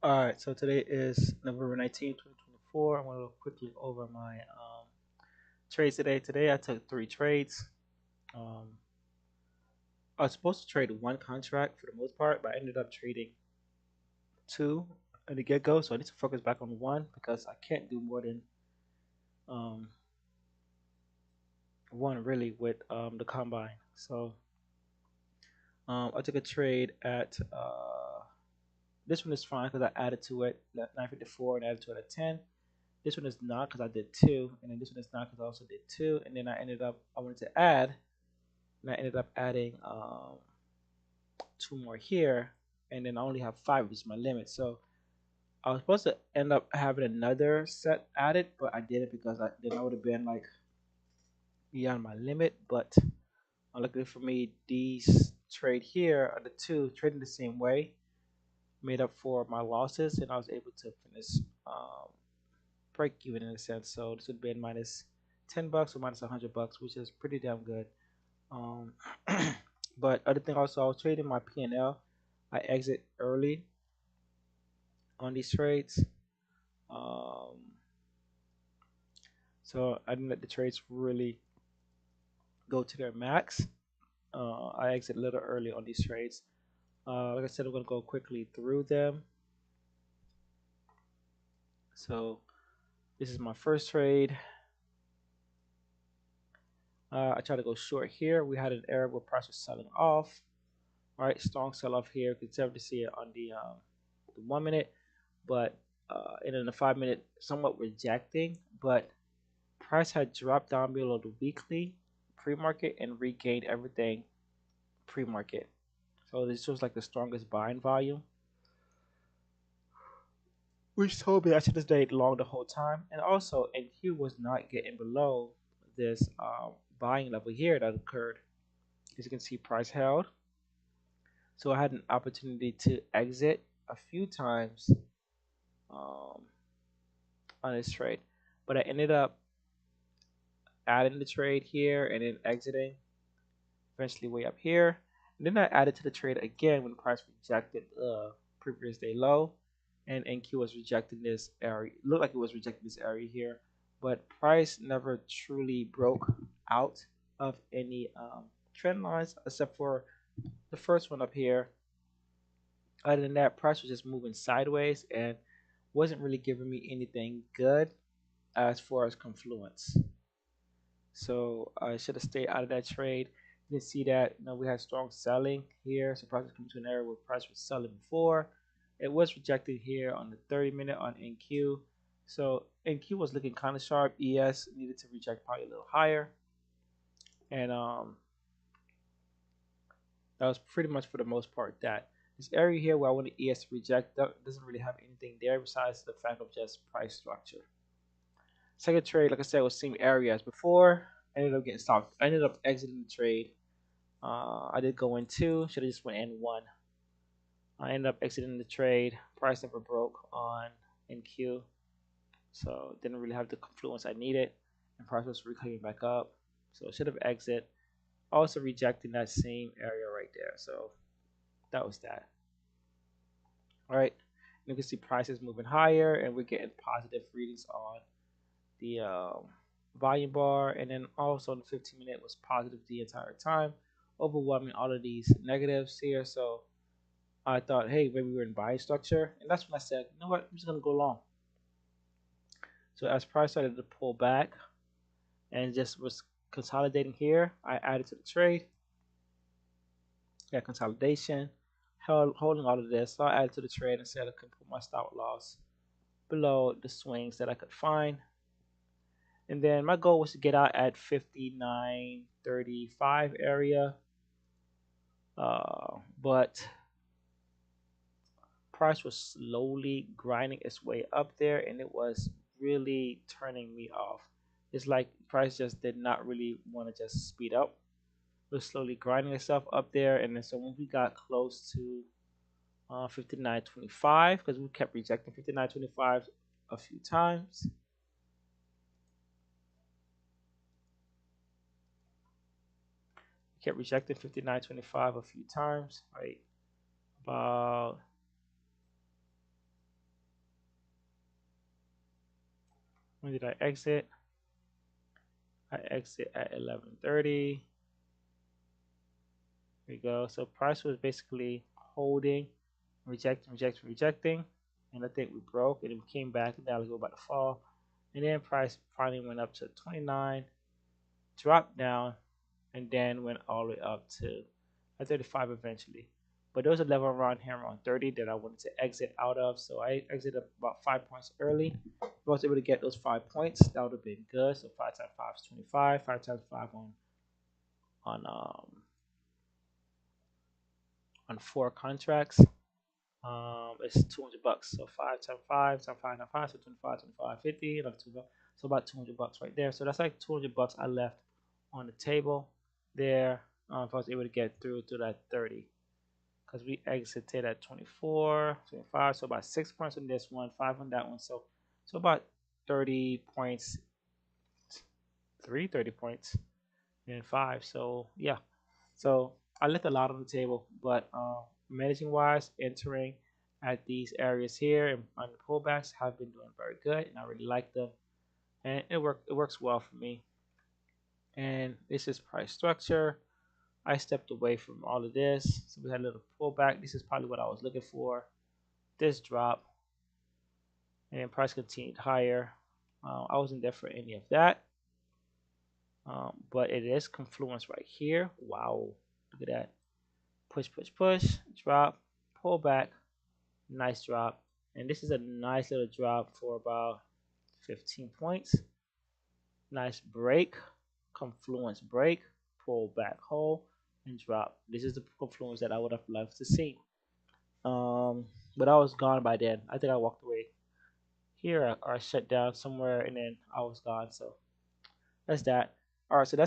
All right, so today is November 19th, 2024. I'm going to look quickly over my trades today. Today I took three trades. Um, I was supposed to trade one contract for the most part, but I ended up trading two at the get go. So I need to focus back on one because I can't do more than um, one really with the combine. So I took a trade at this one is fine because I added to it at 954 and added to it at 10. This one is not because I did two, and then this one is not because I also did two, and then I wanted to add, and I ended up adding two more here, and then I only have five, which is my limit. So I was supposed to end up having another set added, but I didn't because then I would have been like beyond my limit. But luckily for me, these trade here are the two trading the same way, made up for my losses, and I was able to finish um, break even in a sense. So this would be minus $10 or minus $100, which is pretty damn good. Um, but other thing also, I was trading my P&L. I exit early on these trades, um, so I didn't let the trades really go to their max. I exit a little early on these trades. Like I said, I'm gonna go quickly through them. So this is my first trade. I tried to go short here. We had an area where price was selling off. All right, strong sell off here. You can definitely see it on the 1 minute, but and then the 5 minute somewhat rejecting, but price had dropped down below the weekly pre-market and regained everything pre-market. So this was like the strongest buying volume, which told me I should have stayed long the whole time. And also, NQ was not getting below this buying level here that occurred. As you can see, price held. So I had an opportunity to exit a few times um, on this trade, but I ended up adding the trade here and then exiting eventually way up here. And then I added to the trade again when the price rejected the previous day low, and NQ was rejecting this area. It looked like it was rejecting this area here, but price never truly broke out of any trend lines except for the first one up here. Other than that, price was just moving sideways and wasn't really giving me anything good as far as confluence. So I should have stayed out of that trade. You can see that we had strong selling here. So price was coming to an area where price was selling before. It was rejected here on the 30 minute on NQ. So NQ was looking kind of sharp. ES needed to reject probably a little higher. And that was pretty much for the most part that. This area here where I wanted ES to reject doesn't really have anything there besides the fact of just price structure. Second trade, like I said, was same area as before. I ended up getting stopped. I ended up exiting the trade. I did go in two. Should have just went in one. I ended up exiting the trade. Price never broke on NQ, so didn't really have the confluence I needed. And price was recovering back up, so should have exit. Also rejecting that same area right there. So that was that. All right. You can see prices moving higher, and we're getting positive readings on the volume bar, and then also the 15 minute was positive the entire time, overwhelming all of these negatives here. So I thought, hey, maybe we're in buying structure, and that's when I said, you know what, I'm just gonna go long. So as price started to pull back and just was consolidating here, I added to the trade. Yeah, consolidation, holding all of this. So I added to the trade and said I could put my stop loss below the swings that I could find. And then my goal was to get out at 59.35 area. But price was slowly grinding its way up there and it was really turning me off. It's like price just did not really want to just speed up. It was slowly grinding itself up there, and then so when we got close to 59.25, because we kept rejecting 59.25 a few times. We kept rejecting 59.25 a few times, right? About When did I exit? I exit at 11:30. Here we go. So price was basically holding, rejecting, rejecting, rejecting, and I think we broke, and it came back. Now let's go about to fall, and then price finally went up to 29, dropped down, and then went all the way up to 35 eventually. But there was a level around here around 30 that I wanted to exit out of, so I exited about 5 points early. If I was able to get those 5 points, that would have been good. So 5 times 5 is 25. 5 times 5 on 4 contracts. It's $200. So 5 times 5 times 5 so 25, 25, 50, like 2 so about $200 right there. So that's like $200 I left on the table there. If I was able to get through to that 30, because we exited at 24, 25, so about 6 points on this one, 5 on that one. So about 30 points, 30 points, and 5. So yeah, so I left a lot on the table, but managing wise, entering at these areas here and on the pullbacks have been doing very good, and I really like them, and it works well for me. And this is price structure. I stepped away from all of this, so we had a little pullback. This is probably what I was looking for. This drop, and then price continued higher. I wasn't there for any of that, but it is confluence right here. Wow, look at that. Push, push, push, drop, pull back, nice drop. And this is a nice little drop for about 15 points. Nice break, confluence break, pull back hold, and drop. This is the confluence that I would have loved to see. But I was gone by then. I think I walked away here or I shut down somewhere and then I was gone. So that's that. All right, so that's